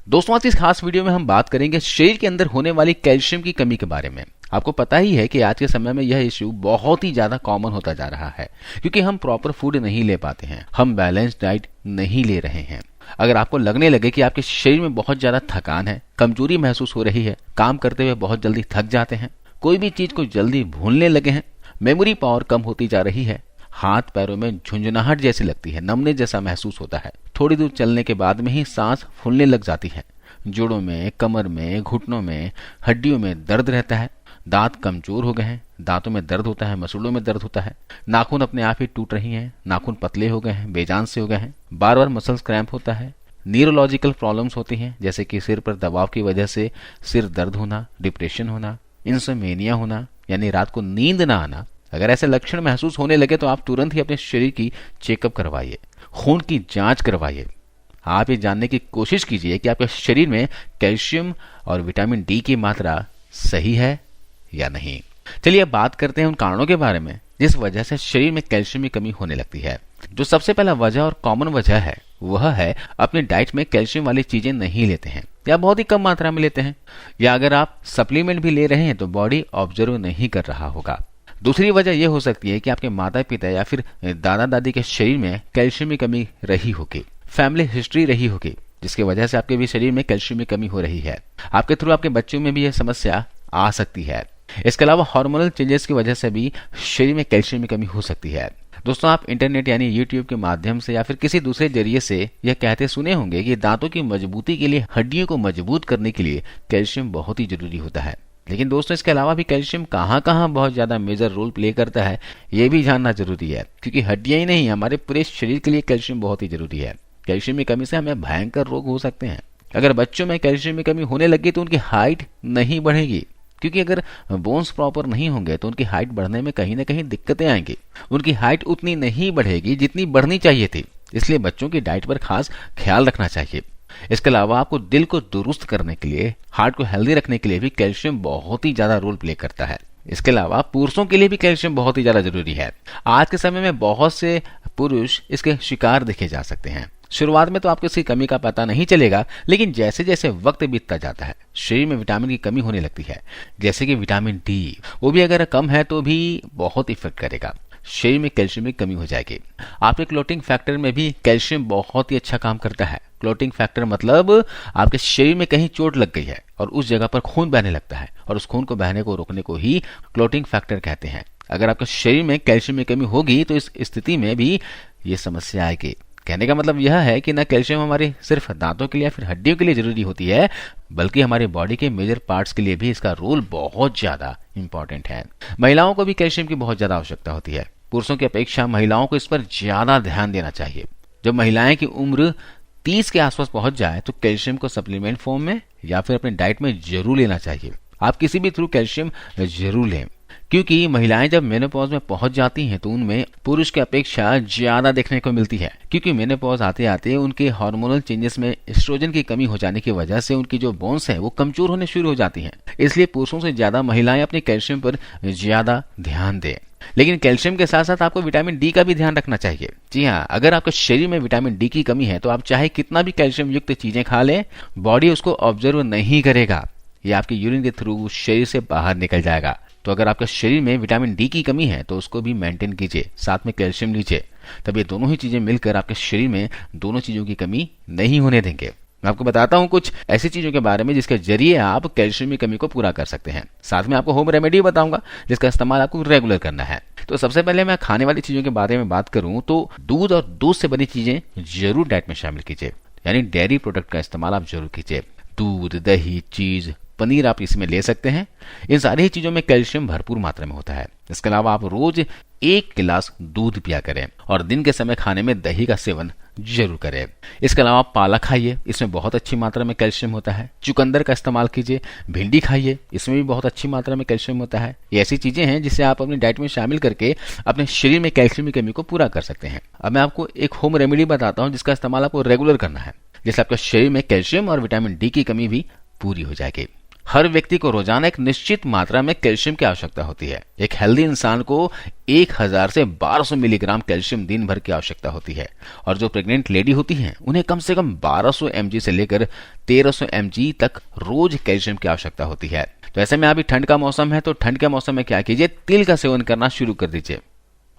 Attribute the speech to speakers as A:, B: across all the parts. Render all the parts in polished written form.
A: दोस्तों, आज इस खास वीडियो में हम बात करेंगे शरीर के अंदर होने वाली कैल्शियम की कमी के बारे में। आपको पता ही है कि आज के समय में यह इश्यू बहुत ही ज्यादा कॉमन होता जा रहा है क्योंकि हम प्रॉपर फूड नहीं ले पाते हैं, हम बैलेंस डाइट नहीं ले रहे हैं। अगर आपको लगने लगे कि आपके शरीर में बहुत ज्यादा थकान है, कमजोरी महसूस हो रही है, काम करते हुए बहुत जल्दी थक जाते हैं, कोई भी चीज को जल्दी भूलने लगे हैं, मेमोरी पावर कम होती जा रही है, हाथ पैरों में झुंझुनाहट जैसी लगती है, नमने जैसा महसूस होता है, थोड़ी दूर चलने के बाद में ही सांस फूलने लग जाती है, जोड़ों में, कमर में, घुटनों में, हड्डियों में दर्द रहता है, दांत कमजोर हो गए हैं, दांतों में दर्द होता है, मसूड़ों में दर्द होता है, नाखून अपने आप ही टूट रही हैं, नाखून पतले हो गए हैं, बेजान से हो गए हैं, बार बार मसल्स क्रैम्प होता है, न्यूरोलॉजिकल प्रॉब्लम्स होती हैं जैसे कि सिर पर दबाव की वजह से सिर दर्द होना, डिप्रेशन होना, इंसोमेनिया होना यानी रात को नींद ना आना। अगर ऐसे लक्षण महसूस होने लगे तो आप तुरंत ही अपने शरीर की चेकअप करवाइए, खून की जांच करवाइए। आप ये जानने की कोशिश कीजिए कि आपके शरीर में कैल्शियम और विटामिन डी की मात्रा सही है या नहीं। चलिए अब बात करते हैं उन कारणों के बारे में जिस वजह से शरीर में कैल्शियम की कमी होने लगती है। जो सबसे पहला वजह और कॉमन वजह है वह है अपनी डाइट में कैल्शियम वाली चीजें नहीं लेते हैं या बहुत ही कम मात्रा में लेते हैं, या अगर आप सप्लीमेंट भी ले रहे हैं तो बॉडी ऑब्जर्व नहीं कर रहा होगा। दूसरी वजह यह हो सकती है कि आपके माता पिता या फिर दादा दादी के शरीर में कैल्शियम की कमी रही होगी, फैमिली हिस्ट्री रही होगी जिसकी वजह से आपके भी शरीर में कैल्शियम की कमी हो रही है। आपके थ्रू आपके बच्चों में भी यह समस्या आ सकती है। इसके अलावा हार्मोनल चेंजेस की वजह से भी शरीर में कैल्शियम की कमी हो सकती है। दोस्तों, आप इंटरनेट यानी यूट्यूब के माध्यम से या फिर किसी दूसरे जरिए से यह कहते सुने होंगे कि दांतों की मजबूती के लिए, हड्डियों को मजबूत करने के लिए कैल्शियम बहुत ही जरूरी होता है। लेकिन दोस्तों, इसके अलावा भी कैल्शियम कहाँ कहाँ बहुत ज्यादा मेजर रोल प्ले करता है ये भी जानना जरूरी है, क्योंकि हड्डियां ही नहीं, हमारे पूरे शरीर के लिए कैल्शियम बहुत ही जरूरी है। कैल्शियम की कमी से हमें भयंकर रोग हो सकते हैं। अगर बच्चों में कैल्शियम की कमी होने लगी तो उनकी हाइट नहीं बढ़ेगी, क्योंकि अगर बोन्स प्रॉपर नहीं होंगे तो उनकी हाइट बढ़ने में कहीं ना कहीं दिक्कतें आएंगी। उनकी हाइट उतनी नहीं बढ़ेगी जितनी बढ़नी चाहिए थी। इसलिए बच्चों की डाइट पर खास ख्याल रखना चाहिए। इसके अलावा आपको दिल को दुरुस्त करने के लिए, हार्ट को हेल्दी रखने के लिए भी कैल्शियम बहुत ही ज्यादा रोल प्ले करता है। इसके अलावा पुरुषों के लिए भी कैल्शियम बहुत ही ज्यादा जरूरी है। आज के समय में बहुत से पुरुष इसके शिकार देखे जा सकते हैं। शुरुआत में तो आपको इसकी कमी का पता नहीं चलेगा, लेकिन जैसे जैसे वक्त बीतता जाता है शरीर में विटामिन की कमी होने लगती है, जैसे कि विटामिन डी, वो भी अगर कम है तो भी बहुत इफेक्ट करेगा, शरीर में कैल्शियम की कमी हो जाएगी। आपके क्लोटिंग फैक्टर में भी कैल्शियम बहुत ही अच्छा काम करता है। क्लोटिंग फैक्टर मतलब आपके शरीर में कहीं चोट लग गई है और उस जगह पर खून बहने लगता है, और उस खून को बहने को रोकने को ही क्लोटिंग फैक्टर कहते हैं। अगर आपके शरीर में कैल्शियम की कमी होगी तो इस स्थिति में भी ये समस्या आएगी। कहने का मतलब यह है कि न कैल्शियम हमारे सिर्फ दांतों के लिए या फिर हड्डियों के लिए जरूरी होती है, बल्कि हमारी बॉडी के मेजर पार्ट्स के लिए भी इसका रोल बहुत ज्यादा इंपॉर्टेंट है। महिलाओं को भी कैल्शियम की बहुत ज्यादा आवश्यकता होती है। पुरुषों की अपेक्षा महिलाओं को इस पर ज्यादा ध्यान देना चाहिए। जब महिलाएं की उम्र 30 के आसपास पहुंच जाए तो कैल्शियम को सप्लीमेंट फॉर्म में या फिर अपने डाइट में जरूर लेना चाहिए। आप किसी भी थ्रू कैल्शियम जरूर लें, क्योंकि महिलाएं जब मेनोपॉज में पहुंच जाती हैं तो उनमें पुरुष की अपेक्षा ज्यादा देखने को मिलती है, क्योंकि मेनोपॉज आते आते उनके हार्मोनल चेंजेस में एस्ट्रोजन की कमी हो जाने की वजह से उनकी जो बोन्स है वो कमजोर होने शुरू हो जाती हैं। इसलिए पुरुषों से ज्यादा महिलाएं अपने कैल्शियम पर ज्यादा ध्यान दें। लेकिन कैल्शियम के साथ साथ आपको विटामिन डी का भी ध्यान रखना चाहिए। जी हाँ, अगर आपके शरीर में विटामिन डी की कमी है तो आप चाहे कितना भी कैल्शियम युक्त चीजें खा लें, बॉडी उसको ऑब्जर्व नहीं करेगा, ये आपके यूरिन के थ्रू शरीर से बाहर निकल जाएगा। तो अगर आपके शरीर में विटामिन डी की कमी है तो उसको भी मेंटेन कीजिए, साथ में कैल्शियम लीजिए, तब ये दोनों ही चीजें मिलकर आपके शरीर में दोनों चीजों की कमी नहीं होने देंगे। मैं आपको बताता हूँ कुछ ऐसी चीजों के बारे में जिसके जरिए आप कैल्शियम की कमी को पूरा कर सकते हैं। साथ में आपको होम रेमेडी बताऊंगा जिसका इस्तेमाल आपको रेगुलर करना है। तो सबसे पहले मैं खाने वाली चीजों के बारे में बात करूं तो दूध और दूध से बनी चीजें जरूर डाइट में शामिल कीजिए, यानी डेयरी प्रोडक्ट का इस्तेमाल आप जरूर कीजिए। दूध, दही, चीज, पनीर आप इसमें ले सकते हैं। इन सारी ही चीजों में कैल्शियम भरपूर मात्रा में होता है। इसके अलावा आप रोज 1 गिलास दूध पिया करें और दिन के समय खाने में दही का सेवन जरूर करें। इसके अलावा पालक खाइए, इसमें बहुत अच्छी मात्रा में कैल्शियम होता है। चुकंदर का इस्तेमाल कीजिए। भिंडी खाइए, इसमें भी बहुत अच्छी मात्रा में कैल्शियम होता है। ये ऐसी चीजें हैं जिसे आप अपनी डाइट में शामिल करके अपने शरीर में कैल्शियम की कमी को पूरा कर सकते हैं। अब मैं आपको एक होम रेमेडी बताता हूँ जिसका इस्तेमाल आपको रेगुलर करना है, जिससे आपके शरीर में कैल्शियम और विटामिन डी की कमी भी पूरी हो जाएगी। हर व्यक्ति को रोजाना एक निश्चित मात्रा में कैल्शियम की आवश्यकता होती है। एक हेल्दी इंसान को 1000 से 1200 मिलीग्राम कैल्शियम दिन भर की आवश्यकता होती है और जो प्रेग्नेंट लेडी होती हैं उन्हें कम से कम 1200 mg से लेकर 1300 mg तक रोज कैल्शियम की आवश्यकता होती है। तो ऐसे में अभी ठंड का मौसम है, तो ठंड के मौसम में क्या कीजिए, तिल का सेवन करना शुरू कर दीजिए,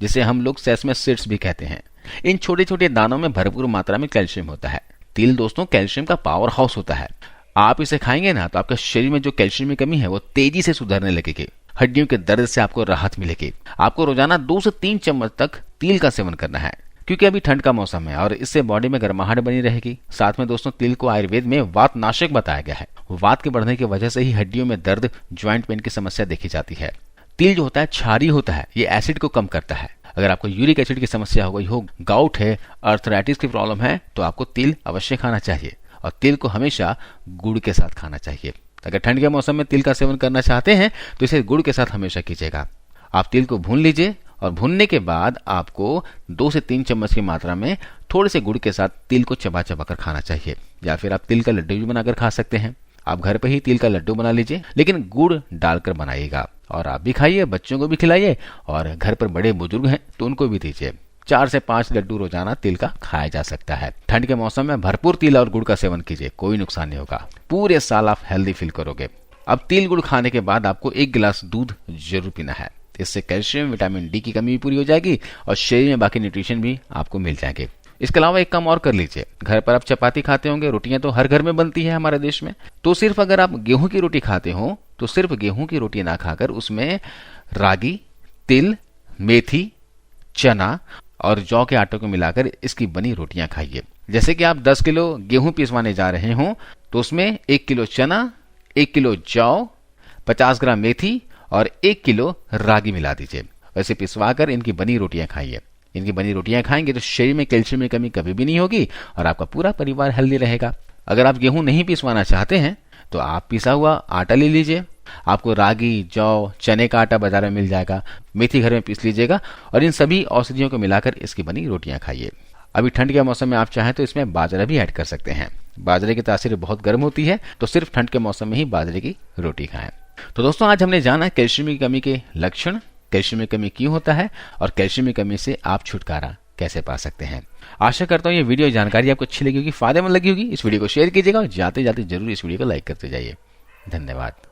A: जिसे हम लोग सेसमे सीड्स भी कहते हैं। इन छोटे छोटे दानों में भरपूर मात्रा में कैल्शियम होता है। तिल दोस्तों कैल्शियम का पावर हाउस होता है। आप इसे खाएंगे ना तो आपके शरीर में जो कैल्शियम की कमी है वो तेजी से सुधरने लगेगी। हड्डियों के दर्द से आपको राहत मिलेगी। आपको रोजाना 2 से 3 चम्मच तक तिल का सेवन करना है, क्योंकि अभी ठंड का मौसम है और इससे बॉडी में गर्माहट बनी रहेगी। साथ में दोस्तों तिल को आयुर्वेद में वात नाशक बताया गया है। वात के बढ़ने की वजह से ही हड्डियों में दर्द, ज्वाइंट पेन की समस्या देखी जाती है। तिल जो होता है क्षारीय होता है, ये एसिड को कम करता है। अगर आपको यूरिक एसिड की समस्या हो गई हो, गाउट है, अर्थराइटिस की प्रॉब्लम है, तो आपको तिल अवश्य खाना चाहिए और तिल को हमेशा गुड़ के साथ खाना चाहिए। अगर ठंड के मौसम में तिल का सेवन करना चाहते हैं तो इसे गुड़ के साथ हमेशा कीजिएगा। आप तिल को भून लीजिए और भूनने के बाद आपको 2 से 3 चम्मच की मात्रा में थोड़े से गुड़ के साथ तिल को चबा चबा कर खाना चाहिए, या फिर आप तिल का लड्डू भी बनाकर खा सकते हैं। आप घर पे ही तिल का लड्डू बना लीजिए, लेकिन गुड़ डालकर बनाइएगा और आप भी खाइए, बच्चों को भी खिलाइए और घर पर बड़े बुजुर्ग हैं तो उनको भी दीजिए। 4 से 5 लड्डू रोजाना तिल का खाया जा सकता है। ठंड के मौसम में भरपूर तिल और गुड़ का सेवन कीजिए, कोई नुकसान नहीं होगा। पूरे साल आप हेल्दी फील करोगे। अब तिल गुड़ खाने के बाद आपको 1 गिलास दूध जरूर पीना है। इससे कैल्शियम, विटामिन डी की कमी भी पूरी हो जाएगी और शरीर में बाकी न्यूट्रिशन भी आपको मिल जाएंगे। इसके अलावा एक काम और कर लीजिए। घर पर आप चपाती खाते होंगे, रोटियां तो हर घर में बनती है हमारे देश में। तो सिर्फ अगर आप गेहूं की रोटी खाते हो तो सिर्फ गेहूं की रोटी ना खाकर उसमें रागी, तिल, मेथी, चना और जौ के आटे को मिलाकर इसकी बनी रोटियां खाइए। जैसे कि आप 10 किलो गेहूं पिसवाने जा रहे हो तो उसमें 1 किलो चना, 1 किलो जौ, 50 ग्राम मेथी और 1 किलो रागी मिला दीजिए। वैसे पिसवा कर इनकी बनी रोटियां खाइए। इनकी बनी रोटियां खाएंगे तो शरीर में कैल्शियम की कमी कभी भी नहीं होगी और आपका पूरा परिवार हेल्दी रहेगा। अगर आप गेहूं नहीं पिसवाना चाहते हैं तो आप पिसा हुआ आटा ले लीजिए। आपको रागी, जौ, चने का आटा बाजार में मिल जाएगा। मेथी घर में पीस लीजिएगा और इन सभी औषधियों को मिलाकर इसकी बनी रोटियां खाइए। अभी ठंड के मौसम में आप चाहें तो इसमें बाजरा भी ऐड कर सकते हैं। बाजरे की तासीर बहुत गर्म होती है, तो सिर्फ ठंड के मौसम में ही बाजरे की रोटी खाएं। तो दोस्तों आज हमने जाना कैल्शियम की कमी के लक्षण, कैल्शियम की कमी क्यों होता है और कैल्शियम की कमी से आप छुटकारा कैसे पा सकते हैं। आशा करता हूँ ये वीडियो जानकारी आपको अच्छी लगी होगी, फायदेमंद लगी होगी। इस वीडियो को शेयर कीजिएगा और जाते जाते जरूर इस वीडियो को लाइक करते जाइए। धन्यवाद।